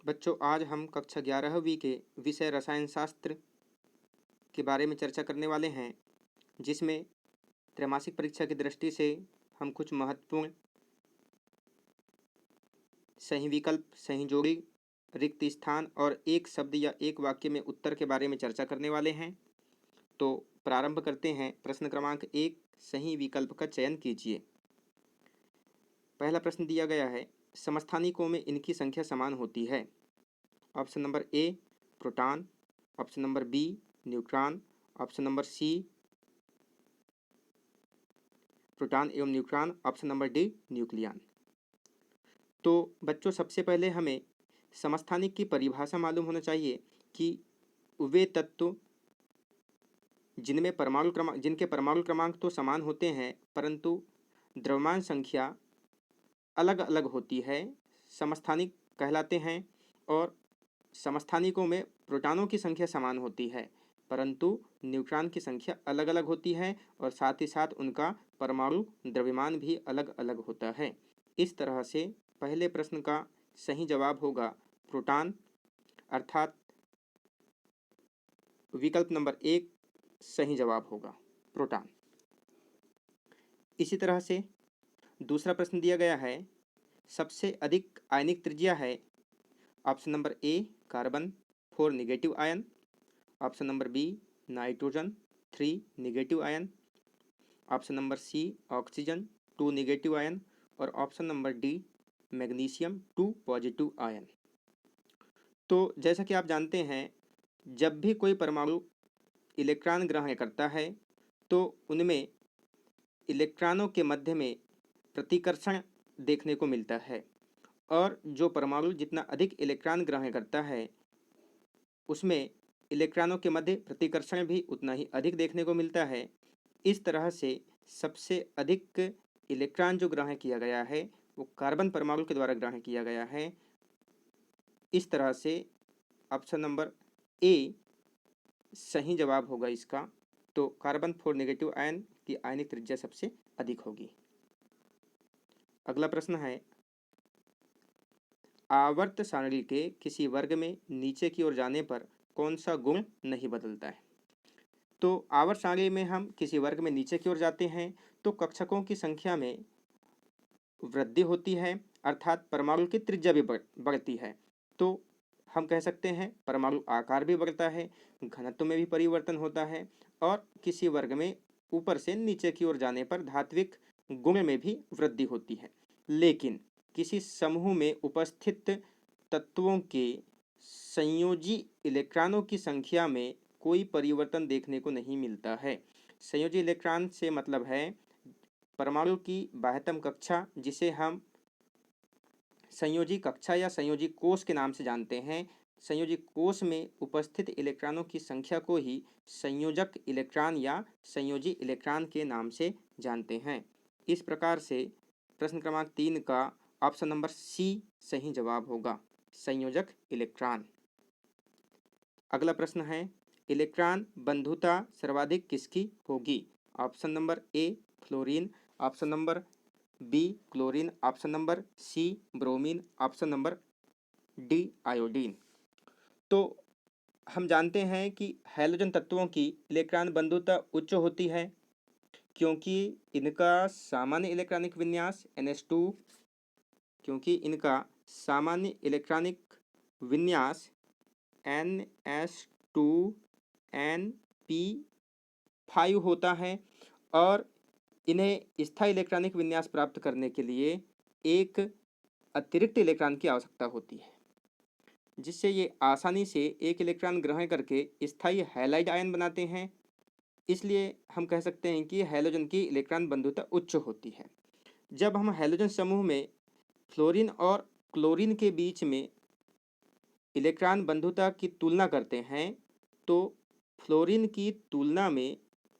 बच्चों, आज हम कक्षा 11वीं के विषय रसायन शास्त्र के बारे में चर्चा करने वाले हैं, जिसमें त्रैमासिक परीक्षा की दृष्टि से हम कुछ महत्वपूर्ण सही विकल्प, सही जोड़ी, रिक्त स्थान और एक शब्द या एक वाक्य में उत्तर के बारे में चर्चा करने वाले हैं। तो प्रारंभ करते हैं। प्रश्न क्रमांक 1, सही विकल्प का चयन कीजिए। पहला प्रश्न दिया गया है, समस्थानिकों में इनकी संख्या समान होती है। Option number A proton, option number B neutron, option number C proton एवं neutron, option number D nucleon. तो बच्चों, सबसे पहले हमें समस्थानिक की परिभाषा मालूम होना चाहिए कि वे तत्व जिनके परमाणु क्रमांक तो समान होते हैं, परंतु द्रव्यमान संख्या अलग अलग होती है, समस्थानिक कहलाते हैं। और समस्थानिकों में प्रोटॉनों की संख्या समान होती है, परंतु न्यूट्रॉन की संख्या अलग अलग होती है और साथ ही साथ उनका परमाणु द्रव्यमान भी अलग अलग होता है। इस तरह से पहले प्रश्न का सही जवाब होगा प्रोटॉन, अर्थात विकल्प नंबर 1 सही जवाब होगा प्रोटॉन। इसी तरह से दूसरा प्रश्न दिया गया है, सबसे अधिक आयनिक त्रिज्या है। Option number A carbon 4 negative ion, option number B nitrogen 3 negative ion, option number C oxygen 2 negative ion और option number D magnesium 2 positive ion. तो जैसा कि आप जानते हैं, जब भी कोई परमाणु इलेक्ट्रॉन ग्रहण करता है तो उनमें इलेक्ट्रॉनों के मध्य में प्रतिकर्षण देखने को मिलता है, और जो परमाणु जितना अधिक इलेक्ट्रॉन ग्रहण करता है उसमें इलेक्ट्रॉनों के मध्य प्रतिकर्षण भी उतना ही अधिक देखने को मिलता है। इस तरह से सबसे अधिक इलेक्ट्रॉन जो ग्रहण किया गया है वो कार्बन परमाणु के द्वारा ग्रहण किया गया है। इस तरह से ऑप्शन नंबर ए सही जवाब होगा इसका। तो कार्बन 4 नेगेटिव आयन की आयनिक त्रिज्या सबसे अधिक होगी। अगला प्रश्न है, आवर्त सारणी के किसी वर्ग में नीचे की ओर जाने पर कौन सा गुण नहीं बदलता है। तो आवर्त सारणी में हम किसी वर्ग में नीचे की ओर जाते हैं तो कक्षकों की संख्या में वृद्धि होती है, अर्थात परमाणु की त्रिज्या भी बढ़ती है। तो हम कह सकते हैं परमाणु आकार भी बढ़ता है, घनत्व में भी परिवर्तन होता है और किसी वर्ग में ऊपर से नीचे की ओर जाने पर धात्विक गुण में भी वृद्धि होती है। लेकिन किसी समूह में उपस्थित तत्वों के संयोजी इलेक्ट्रॉनों की संख्या में कोई परिवर्तन देखने को नहीं मिलता है। संयोजी इलेक्ट्रॉन से मतलब है परमाणु की बाह्यतम कक्षा, जिसे हम संयोजी कक्षा या संयोजी कोष के नाम से जानते हैं। संयोजी कोष में उपस्थित इलेक्ट्रॉनों की संख्या को ही संयोजक इलेक्ट्रॉन या संयोजी इलेक्ट्रॉन के नाम से जानते हैं। इस प्रकार से प्रश्न क्रमांक 3 का ऑप्शन नंबर सी सही जवाब होगा, संयोजक इलेक्ट्रॉन। अगला प्रश्न है, इलेक्ट्रॉन बंधुता सर्वाधिक किसकी होगी। Option number A fluorine, option number B chlorine, option number C bromine, option number D iodine. तो हम जानते हैं कि हैलोजन तत्वों की इलेक्ट्रॉन बंधुता उच्च होती है, क्योंकि इनका सामान्य इलेक्ट्रॉनिक विन्यास NH2 क्योंकि इनका सामान्य इलेक्ट्रॉनिक विन्यास NH2NP5 होता है और इन्हें स्थायी इलेक्ट्रॉनिक विन्यास प्राप्त करने के लिए एक अतिरिक्त इलेक्ट्रॉन की आवश्यकता होती है, जिससे ये आसानी से एक इलेक्ट्रॉन ग्रहण करके स्थायी हैलाइड आयन बनाते हैं। इसलिए हम कह सकते हैं कि हैलोजन की इलेक्ट्रॉन बंधुता उच्च होती है। जब हम हैलोजन समूह में फ्लोरीन और क्लोरीन के बीच में इलेक्ट्रॉन बंधुता की तुलना करते हैं तो फ्लोरीन की तुलना में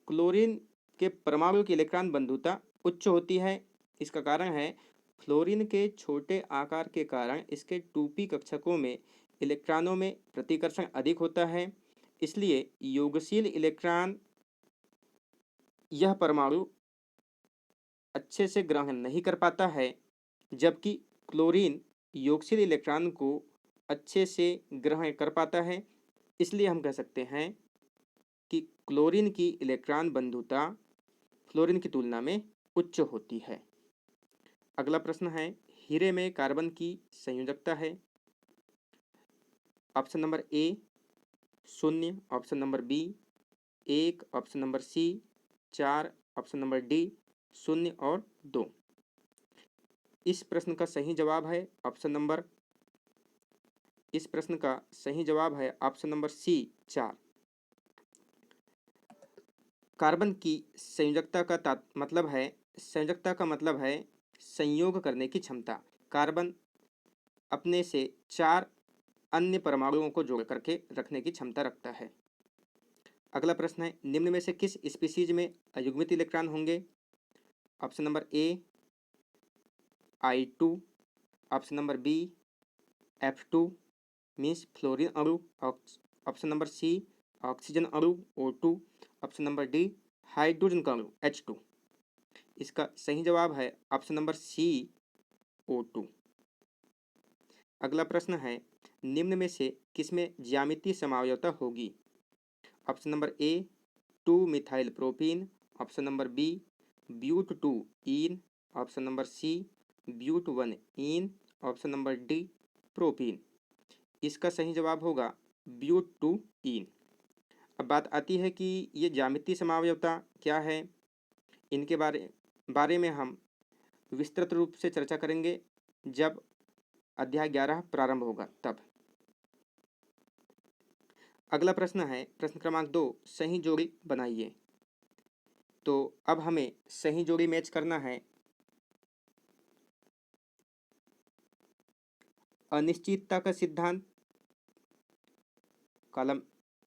क्लोरीन के परमाणु की इलेक्ट्रॉन बंधुता उच्च होती है। इसका कारण है फ्लोरीन के छोटे आकार के कारण इसके 2p कक्षकों में इलेक्ट्रॉनों में प्रतिकर्षण अधिक होता है, इसलिए योगशील इलेक्ट्रॉन यह परमाणु अच्छे से ग्रहण नहीं कर पाता है, जबकि क्लोरीन योगशील इलेक्ट्रॉन को अच्छे से ग्रहण कर पाता है। इसलिए हम कह सकते हैं कि क्लोरीन की इलेक्ट्रॉन बंधुता फ्लोरीन की तुलना में उच्च होती है। अगला प्रश्न है, हीरे में कार्बन की संयोजकता है। Option number A 0, option number B 1, option number C 4, option number D 0 और 2। इस प्रश्न का सही जवाब है ऑप्शन नंबर इस प्रश्न का सही जवाब है ऑप्शन नंबर सी 4। कार्बन की संयोजकता का मतलब है संयोग करने की क्षमता। कार्बन अपने से 4 अन्य परमाणुओं को जोड़ करके रखने की क्षमता रखता है। अगला प्रश्न है, निम्न में से किस स्पीसीज में अयुग्मित इलेक्ट्रॉन होंगे। Option number A I2, option number B F2 means fluorine अणु, ऑप्शन नंबर सी ऑक्सीजन अणु O2, option number D hydrogen का अणु H2। इसका सही जवाब है ऑप्शन नंबर सी O2। अगला प्रश्न है, निम्न में से किसमें ज्यामितीय समझौता होगी। Option number A 2 methyl propene, option number B but 2 ene, option number C but 1 ene, option number D propene. इसका सही जवाब होगा ब्यूट 2 इन। अब बात आती है कि ये ज्यामितीय समझौता क्या है। इनके बारे में हम विस्तृत रूप से चर्चा करेंगे जब अध्याय 11 प्रारंभ होगा तब। अगला प्रश्न है, प्रश्न क्रमांक 2, सही जोड़ी बनाइए। तो अब हमें सही जोड़ी मैच करना है। अनिश्चितता का सिद्धांत कॉलम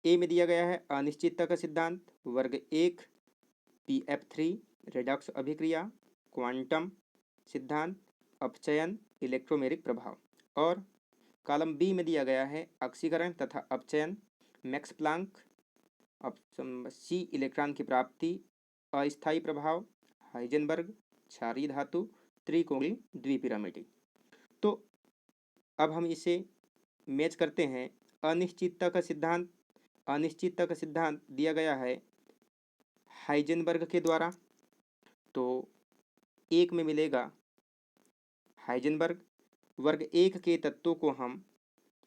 ए में दिया गया है। अनिश्चितता का सिद्धांत वर्ग 1 PF3 रेडॉक्स अभिक्रिया, क्वांटम सिद्धांत, अपचयन, इलेक्ट्रोमेरिक प्रभाव। और कॉलम बी में दिया गया है ऑक्सीकरण तथा अपचयन, Max Planck, option C electron की प्राप्ति, अस्थायी प्रभाव, हाइजेनबर्ग, क्षारीय धातु, त्रिकोणीय द्विपिरामिडी। तो अब हम इसे मैच करते हैं। अनिश्चितता का सिद्धांत दिया गया है हाइजेनबर्ग के द्वारा। तो एक में मिलेगा हाइजेनबर्ग। वर्ग 1 के तत्वों को हम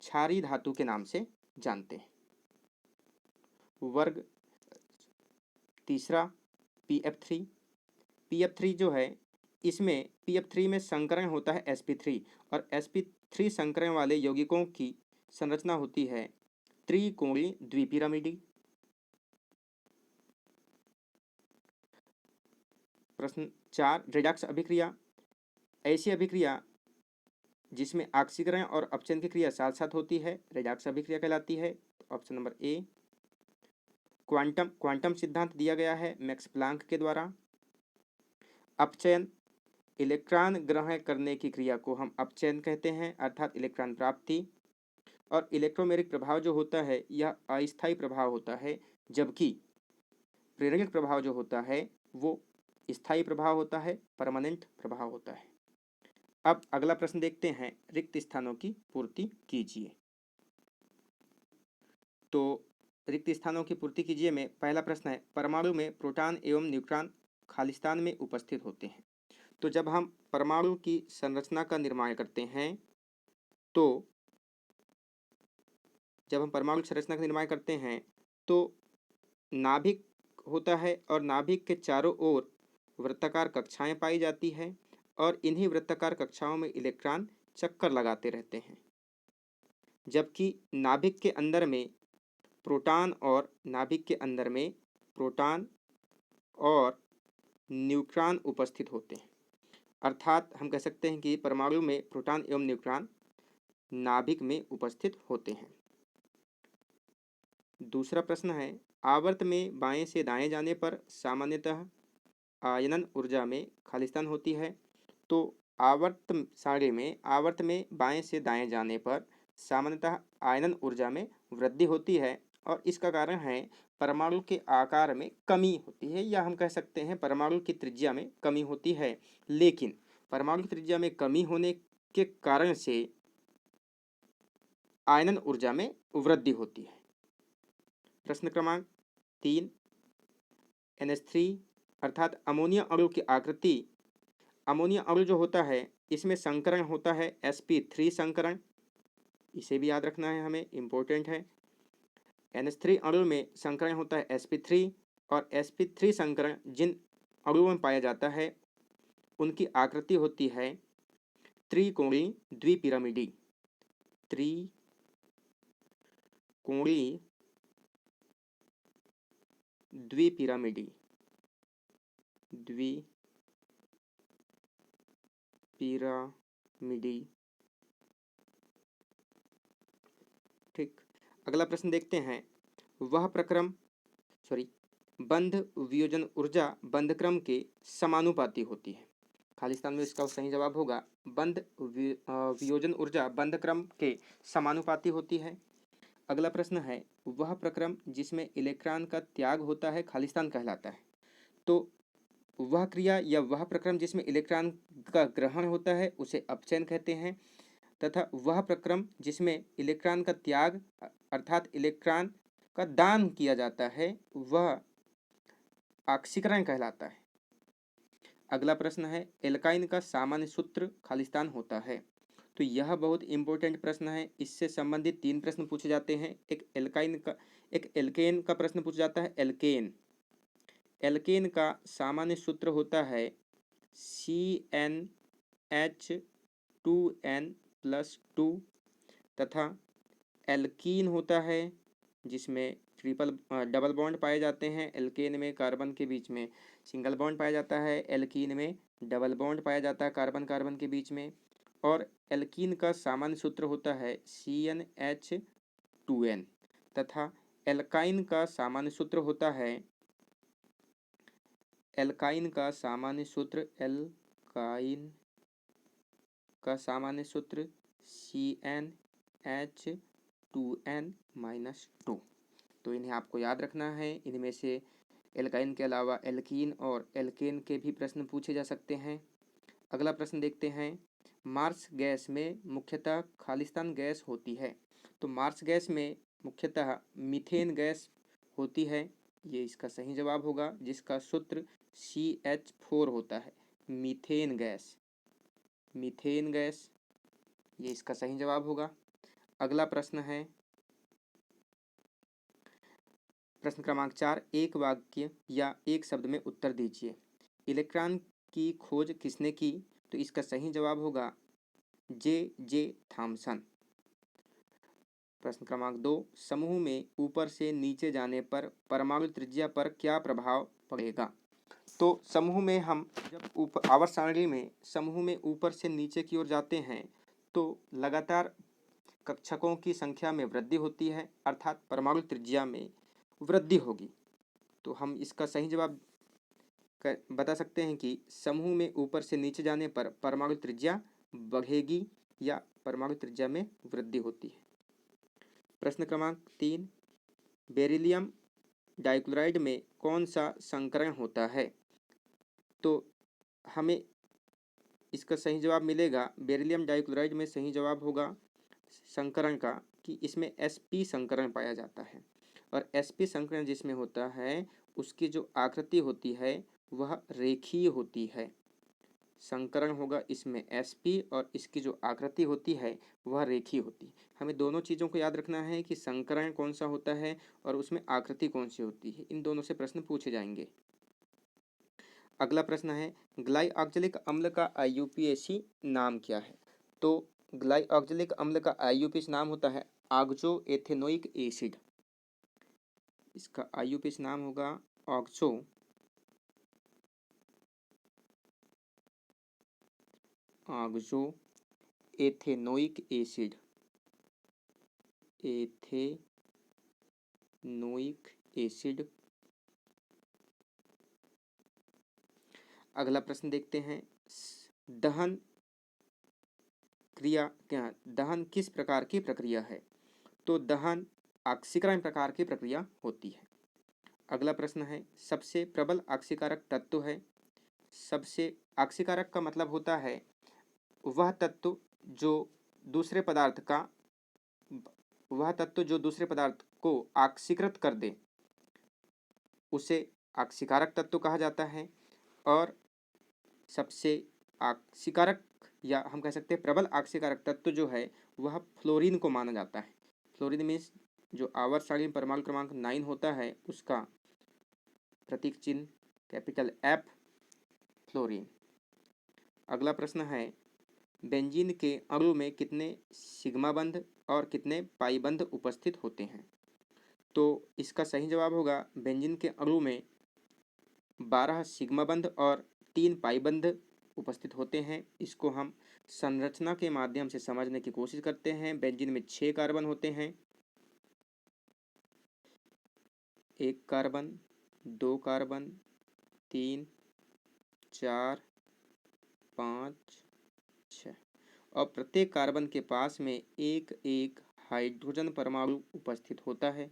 क्षारीय धातु के नाम से जानते हैं। वर्ग तीसरा PF3 जो है, इसमें PF3 में संकरण होता है sp3 और sp3 संकरण वाले यौगिकों की संरचना होती है त्रिकोणीय द्विपिरामिडी। प्रश्न 4, रेडॉक्स अभिक्रिया। ऐसी अभिक्रिया जिसमें ऑक्सीकरण और अपचयन की क्रिया साथ साथ होती है रेडॉक्स अभिक्रिया कहलाती है। ऑप्शन नंबर ए। क्वांटम सिद्धांत दिया गया है मैक्स प्लांक के द्वारा। अपचयन, इलेक्ट्रॉन ग्रहण करने की क्रिया को हम अपचयन कहते हैं अर्थात इलेक्ट्रॉन प्राप्ति। और इलेक्ट्रोमेरिक प्रभाव जो होता है यह अस्थायी प्रभाव होता है, जबकि प्रेरणिक प्रभाव जो होता है वो स्थायी प्रभाव होता है, परमानेंट प्रभाव होता है। अब अगला प्रश्न देखते हैं, रिक्त स्थानों की पूर्ति कीजिए। तो रिक्त स्थानों की पूर्ति कीजिए में पहला प्रश्न है, परमाणु में प्रोटॉन एवं न्यूट्रॉन खालिस्तान में उपस्थित होते हैं। तो जब हम परमाणु की संरचना का निर्माण करते हैं तो नाभिक होता है और नाभिक के चारों ओर वृत्ताकार कक्षाएं पाई जाती है और इन्हीं वृत्ताकार कक्षाओं में इलेक्ट्रॉन चक्कर लगाते रहते हैं, जबकि नाभिक के अंदर में प्रोटॉन और न्यूट्रॉन उपस्थित होते हैं। अर्थात हम कह सकते हैं कि परमाणु में प्रोटॉन एवं न्यूट्रॉन नाभिक में उपस्थित होते हैं। दूसरा प्रश्न है, आवर्त में बाएं से दाएं जाने पर सामान्यतः आयनन ऊर्जा में खालिस्तान होती है। तो आवर्त में बाएं से दाएं जाने पर सामान्यतः आयनन ऊर्जा में वृद्धि होती है और इसका कारण है परमाणु के आकार में कमी होती है, या हम कह सकते हैं परमाणु की त्रिज्या में कमी होती है। लेकिन परमाणु की त्रिज्या में कमी होने के कारण से आयनन ऊर्जा में वृद्धि होती है। प्रश्न क्रमांक 3, NH3 अर्थात अमोनिया अणु की आकृति, अमोनिया अणु जो होता है इसमें संकरण होता है sp3 संकरण, इसे भी याद रखना है हमें, इम्पोर्टेंट है। NH3 अणु में संकरण होता है sp3 और sp3 संकरण जिन अणुओं में पाया जाता है उनकी आकृति होती है त्रिकोणीय द्विपिरामिडी, त्रिकोणीय द्विपिरामिडी, द्विपिरामिडी। ठीक, अगला प्रश्न देखते हैं। वह प्रक्रम बंध वियोजन ऊर्जा बंधक्रम के समानुपाती होती है। खालिस्तान में इसका सही जवाब होगा बंध वियोजन ऊर्जा बंधक्रम के समानुपाती होती है। अगला प्रश्न है, वह प्रक्रम जिसमें इलेक्ट्रॉन का त्याग होता है खालिस्तान कहलाता है। तो वह क्रिया या वह प्रक्रम जिसमें इलेक्ट्रॉन का ग्रहण होता है उसे अपचयन कहते हैं, तथा वह प्रक्रम जिसमें इलेक्ट्रॉन का त्याग अर्थात इलेक्ट्रॉन का दान किया जाता है वह ऑक्सीकरण कहलाता है। अगला प्रश्न है, एल्काइन का सामान्य सूत्र खालिस्तान होता है। तो यह बहुत इंपॉर्टेंट प्रश्न है, इससे संबंधित 3 प्रश्न पूछे जाते हैं। एक एल्केन का प्रश्न पूछा जाता है। एल्केन का सामान्य सूत्र होता है CnH2n+2 तथा एल्कीन होता है जिसमें डबल बॉन्ड पाए जाते हैं। एल्केन में कार्बन के बीच में सिंगल बॉन्ड पाया जाता है, एल्कीन में डबल बॉन्ड पाया जाता है कार्बन कार्बन के बीच में। और एल्कीन का सामान्य सूत्र होता है CnH2n तथा एल्काइन का सामान्य सूत्र होता है CnH2n-2। तो इन्हें आपको याद रखना है। इनमें से एल्काइन के अलावा एल्कीन और एल्केन के भी प्रश्न पूछे जा सकते हैं। अगला प्रश्न देखते हैं, मार्स गैस में मुख्यतः खालिस्तान गैस होती है। तो मार्स गैस में मुख्यतः मीथेन गैस होती है, ये इसका सही जवाब होगा, जिसका सूत्र CH4 होता है। मीथेन गैस, ये इसका सही जवाब होगा। अगला प्रश्न है प्रश्न क्रमांक 4, एक वाक्य या एक शब्द में उत्तर दीजिए। इलेक्ट्रॉन की खोज किसने की? तो इसका सही जवाब होगा J थॉमसन। प्रश्न क्रमांक 2, समूह में ऊपर से नीचे जाने पर परमाणु त्रिज्या पर क्या प्रभाव पड़ेगा? तो समूह में हम जब आवर्त सारणी में समूह में ऊपर से नीचे की ओर जाते हैं तो लगातार कक्षकों की संख्या में वृद्धि होती है, अर्थात परमाणु त्रिज्या में वृद्धि होगी। तो हम इसका सही जवाब बता सकते हैं कि समूह में ऊपर से नीचे जाने पर परमाणु त्रिज्या बढ़ेगी या परमाणु त्रिज्या में वृद्धि होती है। प्रश्न क्रमांक 3, बेरिलियम डाइक्लोराइड में कौन सा संकरण होता है? तो हमें इसका सही जवाब मिलेगा, बेरिलियम डाइक्लोराइड में सही जवाब होगा संकरण का कि इसमें sp संकरण पाया जाता है। और sp संकरण जिसमें होता है उसकी जो आकृति होती है वह रेखीय होती है। संकरण होगा इसमें sp और इसकी जो आकृति होती है वह रेखीय होती है। हमें दोनों चीज़ों को याद रखना है कि संकरण कौन सा होता है और उसमें आकृति कौन सी होती है, इन दोनों से प्रश्न पूछे जाएंगे। अगला प्रश्न है, ग्लाइऑक्जेलिक अम्ल का IUPAC नाम क्या है? तो ग्लाइऑक्जेलिक अम्ल का IUPAC नाम होता है ऑक्सो एथेनोइक एसिड। इसका IUPAC नाम होगा ऑक्सो एथेनोइक एसिड। अगला प्रश्न देखते हैं, दहन क्रिया दहन किस प्रकार की प्रक्रिया है? तो दहन ऑक्सीकरण प्रकार की प्रक्रिया होती है। अगला प्रश्न है, सबसे प्रबल ऑक्सीकारक तत्व है। सबसे ऑक्सीकारक का मतलब होता है वह तत्व जो दूसरे पदार्थ का वह तत्व जो दूसरे पदार्थ को ऑक्सीकृत कर दे उसे ऑक्सीकारक तत्व कहा जाता है। और सबसे ऑक्सीकारक या हम कह सकते हैं प्रबल ऑक्सीकारक तत्व जो है वह फ्लोरीन को माना जाता है। फ्लोरीन मीन्स जो आवर्त सारणी में परमाणु क्रमांक 9 होता है उसका प्रतीक चिन्ह कैपिटल एफ, फ्लोरीन। अगला प्रश्न है, बेंजीन के अणु में कितने सिग्मा बंध और कितने पाई बंध उपस्थित होते हैं? तो इसका सही जवाब होगा बेंजीन के अणु में 12 सिग्मा बंध और 3 पाई बंध उपस्थित होते हैं। इसको हम संरचना के माध्यम से समझने की कोशिश करते हैं। बेंजीन में 6 कार्बन होते हैं, 1 कार्बन, 2 कार्बन, 3, 4, 5, 6 और प्रत्येक कार्बन के पास में एक एक हाइड्रोजन परमाणु उपस्थित होता है।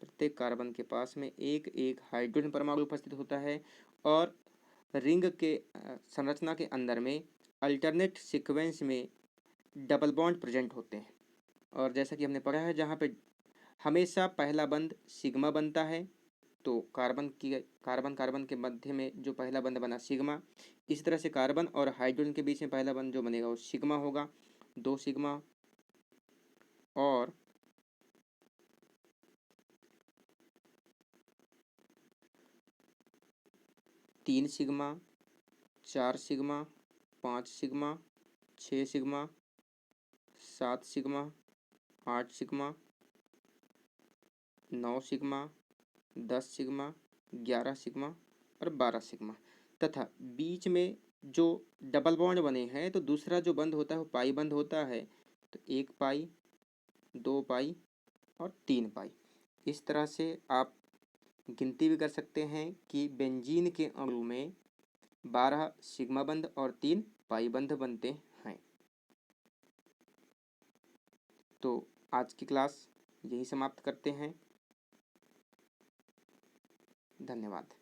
प्रत्येक कार्बन के पास में एक एक हाइड्रोजन परमाणु उपस्थित होता है और रिंग के संरचना के अंदर में अल्टरनेट सीक्वेंस में डबल बॉन्ड प्रेजेंट होते हैं। और जैसा कि हमने पढ़ा है जहाँ पे हमेशा पहला बंध सिग्मा बनता है, तो कार्बन के मध्य में जो पहला बंध बना सिग्मा, इस तरह से कार्बन और हाइड्रोजन के बीच में पहला बंध जो बनेगा वो सिग्मा होगा। 2 सिग्मा और 3 sigma, 4 sigma, 5 sigma, 6 sigma, 7 sigma, 8 sigma, 9 sigma, 10 sigma, 11 sigma और 12 सिग्मा तथा बीच में जो डबल बॉन्ड बने हैं तो दूसरा जो बंध होता है वो पाई बंध होता है। तो 1 पाई, 2 पाई और 3 पाई। इस तरह से आप गिनती भी कर सकते हैं कि बेंजीन के अणु में 12 सिग्मा बंध और 3 पाई बंध बनते हैं। तो आज की क्लास यही समाप्त करते हैं। धन्यवाद।